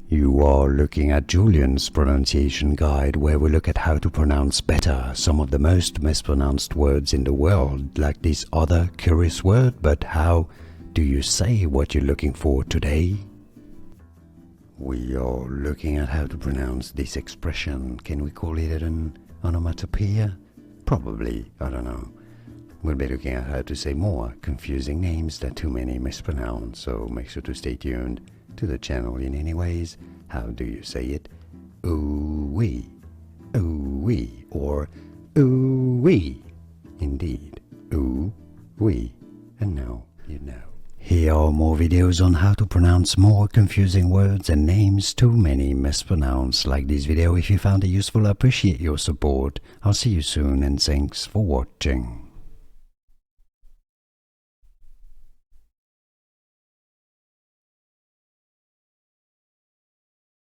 You are looking at Julian's pronunciation guide, where we look at how to pronounce better some of the most mispronounced words in the world, like this other curious word. But how do you say what you're looking for today? We are looking at how to pronounce this expression. Can we call it an onomatopoeia? Probably, I don't know. We'll be looking at how to say more confusing names that too many mispronounce, so make sure to stay tuned to the channel. In any ways, how do you say it? Ooh-wee, ooh-wee, or ooh-wee. Indeed, ooh-wee. And now you know. Here are more videos on how to pronounce more confusing words and names too many mispronounced. Like this video if you found it useful. I appreciate your support. I'll see you soon and thanks for watching.